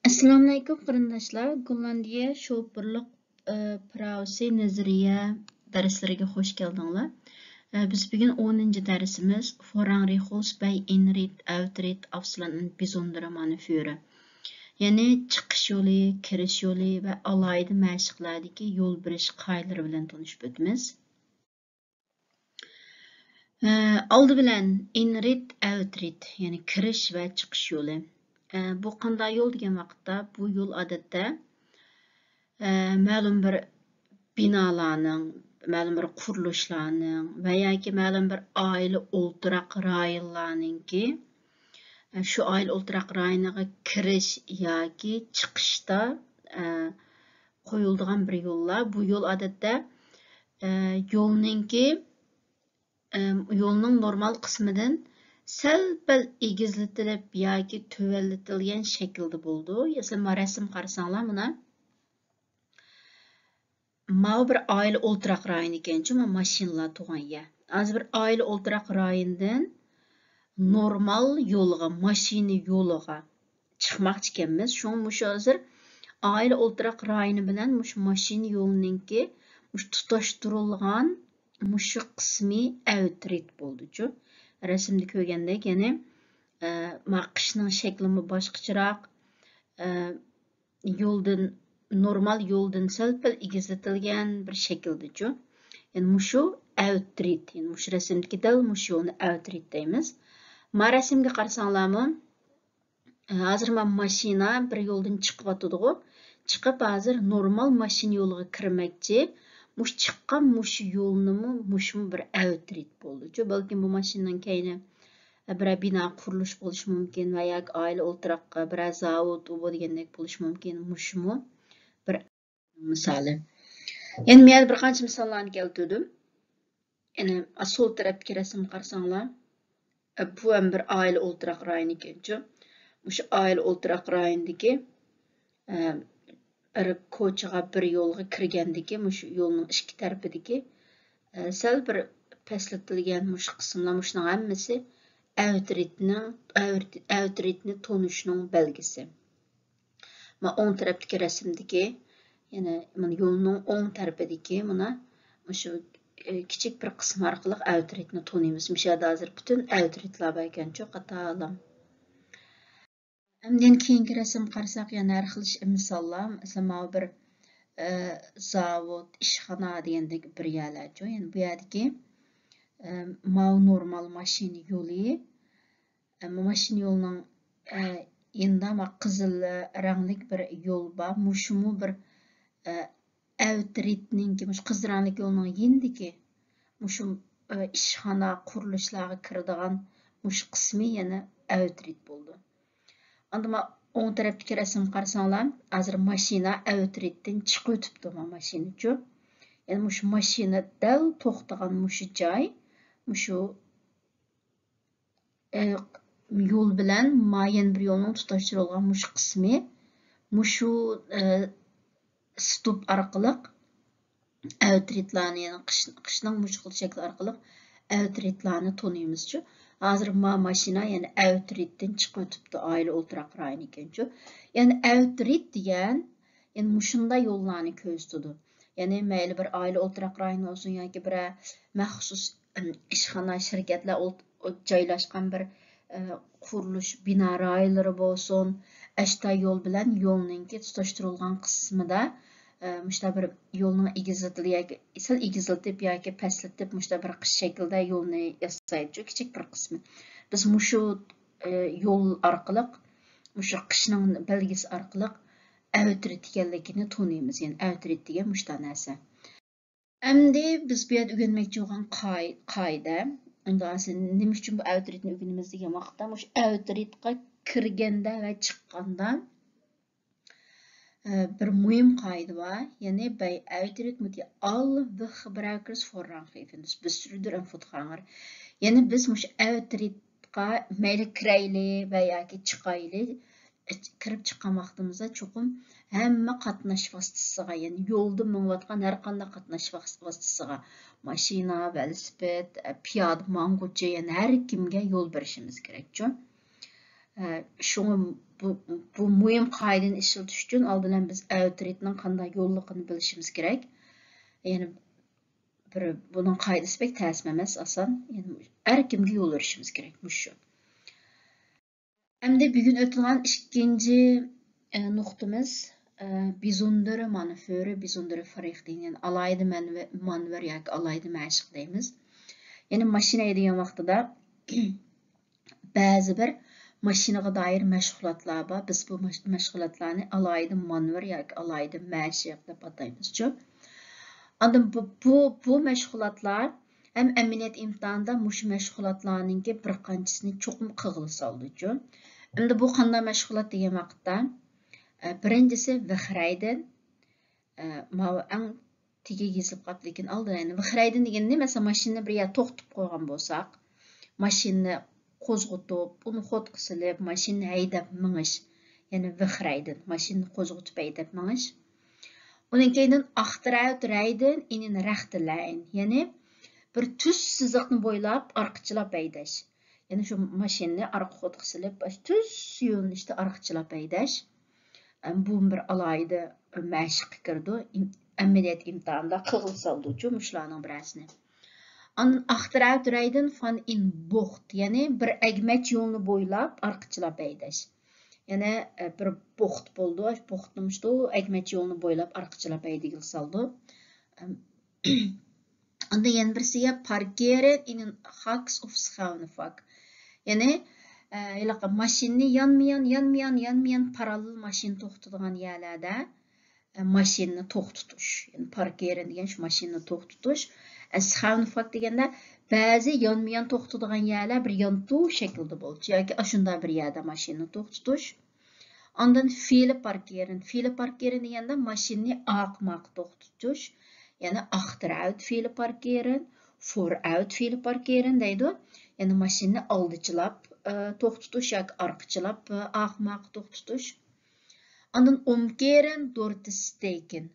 Assalomu alaykum qarindoshlar. Gollandiya şoförlük pravisi nazariya darslariga xush keldinglar. Biz bugün 10. dersimiz Vorrangrichos bei Inrit Outrit Ausland Besondere Führer. Yani chiqish yo'li, kirish yo'li va alayda mashqlardagi yo'l berish qoidalari bilan tanishib o'tamiz. Oldi bilan Inrit Outrit, ya'ni kirish va chiqish yo'li. Bu qanday yo'l degan vaqtda bu yo'l odatda ma'lum bir binolarning, ma'lum bir qurilishlarning va yoki ma'lum bir oila o'ltiraq rayonlarningki shu oila o'ltiraq rayoniga kirish yoki chiqishda qo'yiladigan bir yo'llar. Bu yo'l odatda yo'lning normal qismidan sal-pal egizlatilib yoki tuvallatilgan shaklda bo'ldi. Masalan, rasm qarasanglar, mana bir oila o'ltiraq rayoni ekanchi, mashinalar turgan yer. Hozir bir oila o'ltiraq rayonidan normal yo'lga, mashina yo'liga chiqmoqchi ekanmiz. Shu hozir oila o'ltiraq rayoni bilan mashina yo'lininki tutashtirilgan shu qismi outrit bo'ldi-chu. Rasmda ko'rgandek, ya'ni qishning shaklimi boshqacharoq, yo'ldan normal yo'ldan sal-pal egizlatilgan bir shaklda-chu. Yani shu outrit, yani shu rasmdagi dal shu yo'lni outrit deymiz. Rasmga qarasanglarmi, hozir mashina bir yo'ldan chiqyotdi-ku. Chiqib hozir normal mashina yo'liga kirmoqchi. Chiqqan yo'lnimi bir outrit bo'ldi-chu. Balki bu mashinaning kayni bir bino qurilish bo'lishi mumkin va yoki oila o'ltiraqqa bir zavod u degandek bo'lishi mumkin. Mushmu bir misoli. Yani men bir qancha misollarni keltirdim. Yani sol tarafdagi rasmni qarasanglar, bu ham bir oila o'ltiraq rayoni ekanchi. Shu oila o'ltiraq rayonidagi bir ko'chaga, bir yo'lga kirgandagi shu yo'lning ikki tarafidagi sal bir pastlatilgan shu qismlar, shuning hammasi outritni tonishning belgisi. Mana o'ng tarafdagi rasmdagi, ya'ni mana yo'lning o'ng tarafidagi mana shu kichik bir qism orqali outritni toniymiz. Mishada hozir butun outritlar bor ekan-chu, qatalam. Undan keyingi rasm qarasak, yana har xil misollar, masalan, bir zavod, ishxona degandek bir yerlar-chu. Yani bu yerdagi normal mashina yo'li, mashina yo'lining endi qizil ranglik bir yo'l bor. Mushumu bir outritninki, qizil ranglik yo'lning yendiki shu ishxona, qurilishlarga kiradigan shu qismi yana outrit bo'ldi. Anda o'ng tarafdagi rasm qarasanglar, hozir mashina outritdan chiqib o'tibdi mashina-chu. Yani shu mashina dal to'xtagan shu joy, shu yo'l bilan muayyan bir yo'lning tutashtirilgan shu qismi, shu stop orqali outritlarni, yani qishning mushkul shakli orqali outritlarni toniymiz-chu. Hozir mashina yani outritdan chiqib o'tibdi, oila o'ltiraq rayoni ekan-chu. Yani outrit degan yani shunday yo'llarni ko'rsatadi. Yani mayli bir oila o'ltiraq rayoni olsun yoki bir maxsus ishxona, shirkatlar joylashgan bir qurilish bino rayonlari bo'lsin, ashta yo'l bilan yo'lninki tutashtirilgan qismida müşta bir yo'lni egizlatib yoki pastlatib müşta bir qish shaklda yo'lni yasaydi, kichik bir qismi. Biz shu yo'l orqali, shu qishning belgisi orqali outrit ekanligini toniymiz. Yani outrit degan müşta narsa. Endi biz bu yerda o'rganmoqchi bo'lgan qoida, unda nima uchun bu outritni o'rganamiz degan vaqtda, shu outritga kirganda va chiqqanda bir muhim qoida var. Yani bei outrit moet je alle weggebruikers voorrang geven. Dus bestuurder en voetganger. Yani biz mush outritga mayli kirayli va yoki chiqayli, kirib chiqqan vaqtimizda cho'qim hamma qatnash vositasiga, yani yo'lda minayotgan har qanday qatnash vositasiga, mashina, velosiped, piyoda manguvchi, yani har kimga yo'l berishimiz kerak-chu. Şunu bu mühim qaydını işletiş üçün aldından biz autoritetinin qanday yolluğunu bilişimiz gerek. Yani bunun qaydası pek təsim emas, asan. Yani her kimge yol verişimiz gerek. Şu. Hem de bugün ötülen ikinci noktamız bizondere maniförü, bizondere farikliğin, yani alaydı manver yani alaydı məşq deyimiz. Yani maşina ediyen vaxtıda bazı bir maşinaga dair məşğulatlar var. Biz bu məşğulatlarını alaydı manver yani alaydı məşq dep ataymiz. Andan bu məşğulatlar hem emniyet imtihanında muş məşğulatlarının ki bir qançısını çoxum qığılı saldı. Şimdi bu qanday məşğulat degan vaqtda birincisi vixraydan mava eng tigi yezilib qapti lekin aldın yani vixraydan deganda mesela mashinani bir yer to'xtatib qo'ygan bo'lsak, mashinani qo'zg'atib, uni xotqa silib, mashinani haydab minish, ya'ni vixraydan mashinani qo'zg'atib haydab minish. Undan keyin axtirat raydan inin raxtilayn, ya'ni bir tuz siziqni bo'ylab orqachilab haydash. Yani şu maşinni arka xotqa silib, tuz yo'nalishda orqachilab haydash. Bu bir alayda məşq kirdi. Əməliyyat imtihanında qığıl saldıcı müşlarının birəsini. Anın axtirat raydan fan in boxt, yani bir əgməç yolunu boylab orqachilab haydash. Yani bir boxt boldu, boxtmuşdu, əgməç yolunu boylab orqachilab haydagil saldı. Anda yana birisiga parkeren inin haks of schaunefak. Yani maşinni yanmayan paralel maşin to'xtatadigan yerlarda maşinni to'xtatish, yani parkeren degan shu maşinni to'xtatish. Schaunefak deganda ba'zi yanmayan to'xtatadigan yerlar bir yantu shaklda bo'ldi yoki shunday bir yerda maşinni to'xtatish. Ondan fili parkeren deganda maşinni oqmaq to'xtatish. Yani axtirat fili parkeren, for-out fili parkeren deydi. Yani maşinni aldıçılap to'xtatish yoki orqachilab oqmaq to'xtatish. Ondan omkeren dortisteken.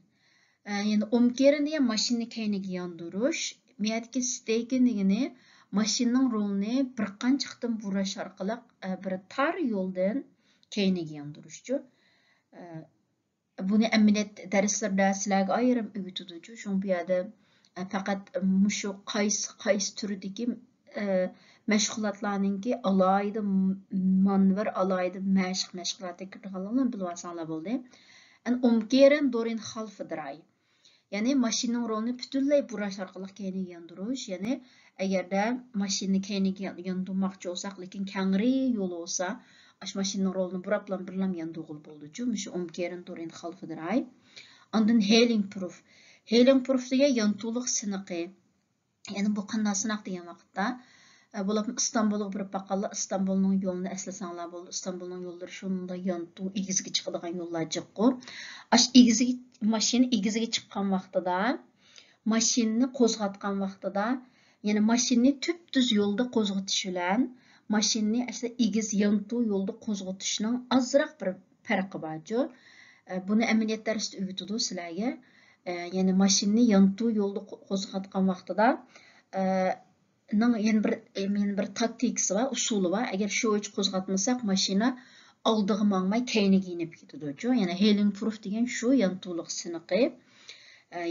Yani omkeren degan maşinni keyniga yondirish. Bu yerdagi steken degani maşinning rolini bir qancha qitim burash orqali bir tar yo'ldan keyniga yondirish. Bunu emniyet derslerinde sizlerge ayırım öğütüdücü. Şun bu yerda faqat şu qaysi türüdeki məşğulatlarınki alaydı manver alaydı məşğulatı kirdiğalarını bilib alsanlar boldu. Yani omkeren dorin xalfıdıray. Yani maşinin rolunu bütünley buraş arqalıq keyniga yandırış. Yani eğer de maşinni keyniga yandırmakçı olsak, lekin kengri yolu olsa, aş maşinnin rolunu buraplan birlam yandıgıl boldu. Şu omkeren dorin xalfıdıray. Ondan hailing proof. Hailing proof degan yantuluq sınıqı. Yani bu qanday sınaq degan vaqtda bular İstanbulga birib baqanlar, İstanbulning yo'lini eslasanlar bo'ldi. İstanbulning yo'llari shunda yantu egizga chiqadigan yo'llar jiqqu. Ash egizga mashina egizga chiqqan vaqtida, mashinani qo'zg'atgan vaqtida, ya'ni mashinani tüp-düz yo'lda qo'zg'atish bilan mashinani asli egiz yantu yo'lda qo'zg'atishning azroq bir farqi bor. Buni amaliyot darsida o'rgatadi sizlarga. Yani mashinani yantu yo'lda qo'zg'atgan vaqtida yani bir taktikasi var, usuli var. Eğer şu uç qo'zg'atmasak, mashina oldiga mangmay keyniga inib ketadi. Yani hailing proof degan shu yantuluq siniqi.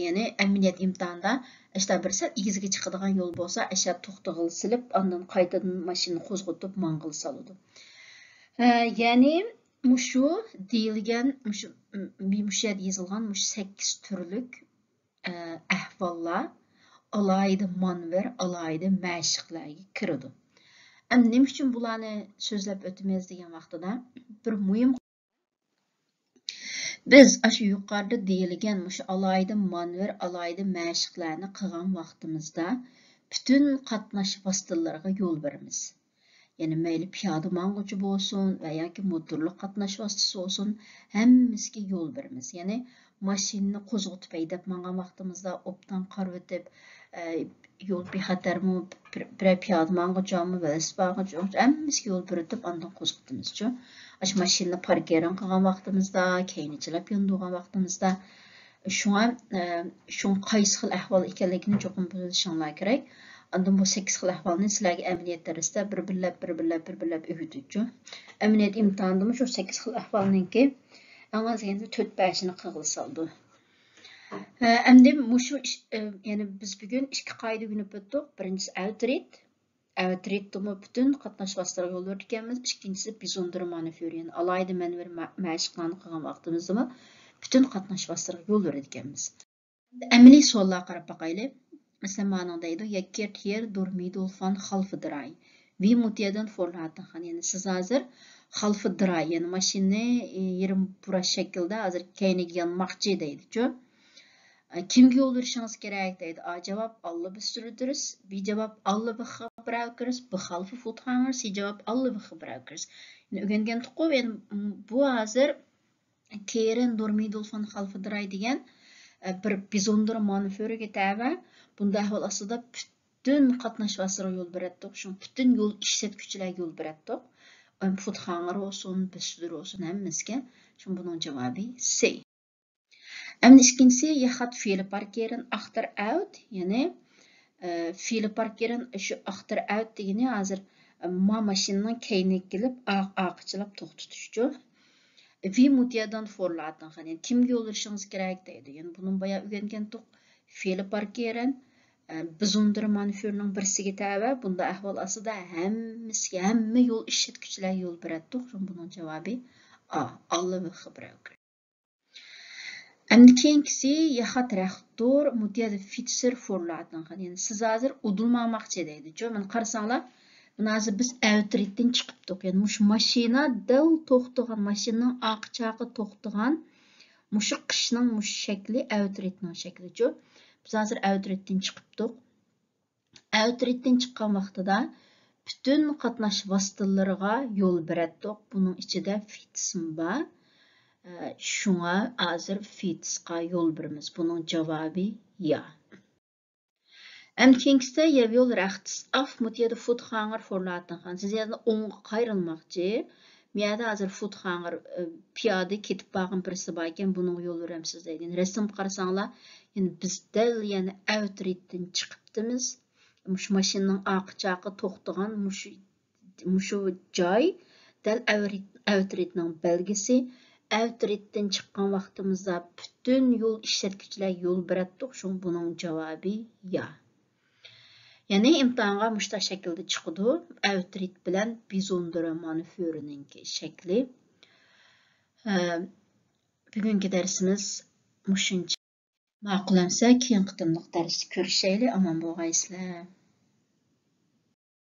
Yani emniyet imtihanida işte bir sal egizga chiqadigan yo'l bo'lsa, asha to'xtag'il silib, ondan qaytadan mashinani qo'zg'atib mang'il soladi. Yani mushu deyilgan, mushu yerda yozilgan 8 turlik ahvollar alaydı manver, alaydı məşqlərə kiridi. Nima uchun bularni so'zlab o'tamiz degan vaqtida bir muhim biz shu yuqorida deyilgan shu alaydı manver, alaydı məşqlərni qilgan vaqtimizda bütün qatnash vositalariga yo'l beramiz. Yani mayli piyoda mang'uchi bo'lsin va yoki motorli qatnash vositasi bo'lsin, hammasiga yo'l beramiz. Yani mashinani qo'zg'atib haydab mangan vaqtimizda obdan qarab o'tib yo'l bexatarmi, bir piyoda mang'uchimi, velosipedmi, hammasiga yo'l berib ondan qo'zg'atamiz. Ash mashinani parkering qilgan vaqtimizda, keyinchilab yondirgan vaqtimizda shunga qaysi xil ahvol ekanligini cho'qim bilishinglar kerak. Andan bu 8 xil ahvalni sizlarga əməliyyat dərsdə bir-birləb öyrütücü. Əməliyyat imtahanında şu 8 xil ahvalninki ən az yəni 4-5-ni qığılı saldı. Əmdi muşu yəni biz bugün 2 qayda günüp ötdük. Birincisi outread. Outread'da bütün qatnaşmazlara yol verdik ekanmiz. İkincisi bizondırı manevr, yəni alayda mənvər məşqlarını qılğan vaxtımızda bütün qatnaşmazlara yol verdik ekanmiz. Əməli suallara qarab baxaylı. Mesela ma'nada deydi, yakert hier durmidul van halfı dray. Vi mutiyadan forlatın xan. Yani siz hazır halfı dray. Yani maşini yerim bura şekilde hazır keynik yanmakçı deydi. Kimge yol verişiniz gerek deydi. A cevap Allah bir sürdürüz. B cevap Allah bir xabra okırız. B halfı futhanır. C cevap Allah bir xabra okırız. Yani öğrengen tuqo. Yani bu hazır kerin durmidul van halfı dray diyen bir bizondur maniförüge təbə. Bunda ahval aslında bütün qatnaşmaslara yol beretdik. Şun bütün yol işletkiçiler yol beretdik. Futhanlar olsun, büstür olsun hemmizge. Şun bunun cevabı C. Əmni ikincisi, yaxat fiili parkerin axtar out. Yani fiili parkerin şu axtar out degeni hazır ma maşininin keynek gelip aqıçılap toxtutuşcu. Vi mutiyadan forlatın. Yani kimge yol verişiniz gerek deydi. Yani bunun bayağı öğrengen toq fiili parkerin bizondur maniförünün birisiga təbə. Bunda ahval aslında həmmə yol işletkiçiler yol beretdik. Bunun cevabı A. Allah ve xibra okır. Əmdi keyingisi yaxat rəxtor mutiyada fitser forlatın. Yani siz hazır udulmamaqçı deydi. Mən qarsanlar hazır biz outread'den çıqıpdıq. Yani muş maşina dal toxtuğan, maşinanın aqçaqı toxtuğan muşu qışның muş şəkli outread'nin şəkli. Biz hazır outread'den çıqıpdıq. Outread'den çıqqan vaxtıda bütün qatnaş vasıtalarına yol beretdik. Bunun içinde fitsim var. Şuna hazır fitsqa yol berimiz. Bunun cevabı ya. Keyingisi yol rəxtis af mutiyada futhanger forlatın. Siz yani onğa qayrılmaqçı. Miyada hazır futhanger piyade ketip bağın birisi bayken bunun yol veremsiz deydi. Yani resim qarasanlar yani biz del yani outread'den çıqıpdimiz. Muş maşinның aqçaqı toxtuğan muşu joy del outread'nin belgisi. Outread'den çıqqan vaxtımızda bütün yol işletkiçiler yol beretdik. Şun bunun cevabı ya. Yani imtihanga muşta şekilde çıkıdı. Outread bilen bizondura maniförününki şekli. Bugünkü dersimiz muşunca. Maqullansa keyin qitimliq ders görüşeyli. Aman boğaysizlar.